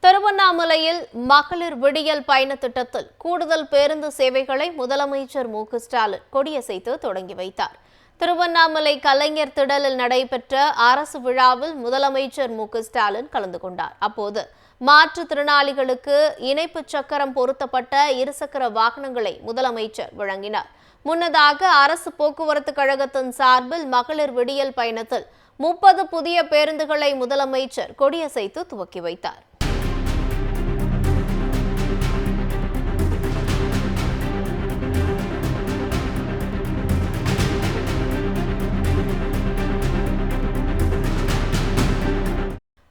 திருவண்ணாமலையில் மகளிர் விடியல் பயண திட்டத்தில் கூடுதல் பேருந்து சேவைகளை முதலமைச்சர் மு.க.ஸ்டாலின் கொடியசைத்து தொடங்கி வைத்தார். திருவண்ணாமலை கலைஞர் திடலில் நடைபெற்ற அரசு விழாவில் முதலமைச்சர் மு.க.ஸ்டாலின் கலந்து கொண்டார். அப்போது மாற்றுத்திறனாளிகளுக்கு இணைப்பு சக்கரம் பொருத்தப்பட்ட இருசக்கர வாகனங்களை முதலமைச்சர் வழங்கினார். முன்னதாக அரசு போக்குவரத்து கழகத்தின் சார்பில் மகளிர் விடியல் பயணத்தில் 30 புதிய பேருந்துகளை முதலமைச்சர் கொடியசைத்து துவக்கி வைத்தார்.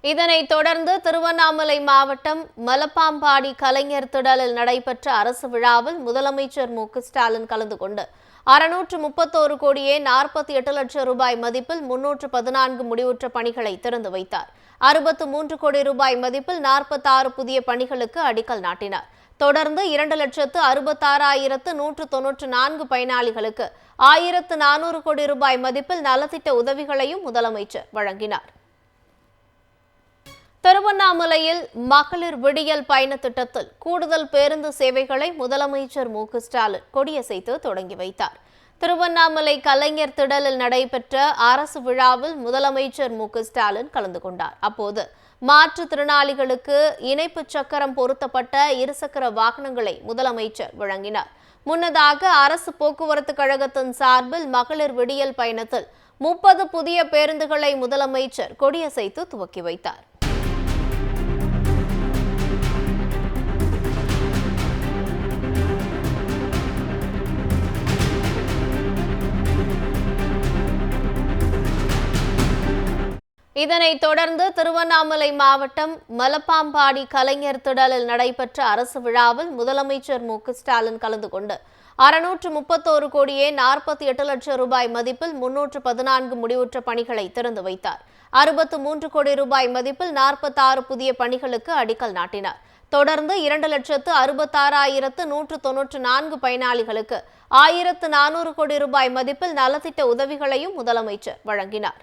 இதனைத் தொடர்ந்து திருவண்ணாமலை மாவட்டம் மலப்பாம்பாடி கலைஞர் திடலில் நடைபெற்ற அரசு விழாவில் முதலமைச்சர் மு.க.ஸ்டாலின் கலந்து கொண்டு 631 கோடியே 48 லட்சம் ரூபாய் மதிப்பில் 314 முடிவுற்ற பணிகளை திறந்து வைத்தார். 63 கோடி ரூபாய் மதிப்பில் 46 புதிய பணிகளுக்கு அடிக்கல் நாட்டினார். தொடர்ந்து 2,66,194 பயனாளிகளுக்கு 1,400 கோடி ரூபாய் மதிப்பில் நலத்திட்ட உதவிகளையும் முதலமைச்சர் வழங்கினார். திருவண்ணாமலையில் மகளிர் விடியல் பயண திட்டத்தில் கூடுதல் பேருந்து சேவைகளை முதலமைச்சர் மு.க.ஸ்டாலின் கொடியசைத்து தொடங்கி வைத்தார். திருவண்ணாமலை கலைஞர் திடலில் நடைபெற்ற அரசு விழாவில் முதலமைச்சர் மு.க.ஸ்டாலின் கலந்து கொண்டார். அப்போது மாற்றுத்திறனாளிகளுக்கு இணைப்பு சக்கரம் பொருத்தப்பட்ட இருசக்கர வாகனங்களை முதலமைச்சர் வழங்கினார். முன்னதாக அரசு போக்குவரத்து கழகத்தின் சார்பில் மகளிர் விடியல் பயணத்தில் 30 புதிய பேருந்துகளை முதலமைச்சர் கொடியசைத்து துவக்கி வைத்தார். இதனைத் தொடர்ந்து திருவண்ணாமலை மாவட்டம் மலப்பாம்பாடி கலைஞர் திடலில் நடைபெற்ற அரசு விழாவில் முதலமைச்சர் மு.க.ஸ்டாலின் கலந்து கொண்டு 631 கோடியே 48 லட்சம் ரூபாய் மதிப்பில் 314 முடிவுற்ற பணிகளை திறந்து வைத்தார். 63 கோடி ரூபாய் மதிப்பில் 46 புதிய பணிகளுக்கு அடிக்கல் நாட்டினார். தொடர்ந்து 2,66,194 பயனாளிகளுக்கு 1,400 கோடி ரூபாய் மதிப்பில் நலத்திட்ட உதவிகளையும் முதலமைச்சர் வழங்கினார்.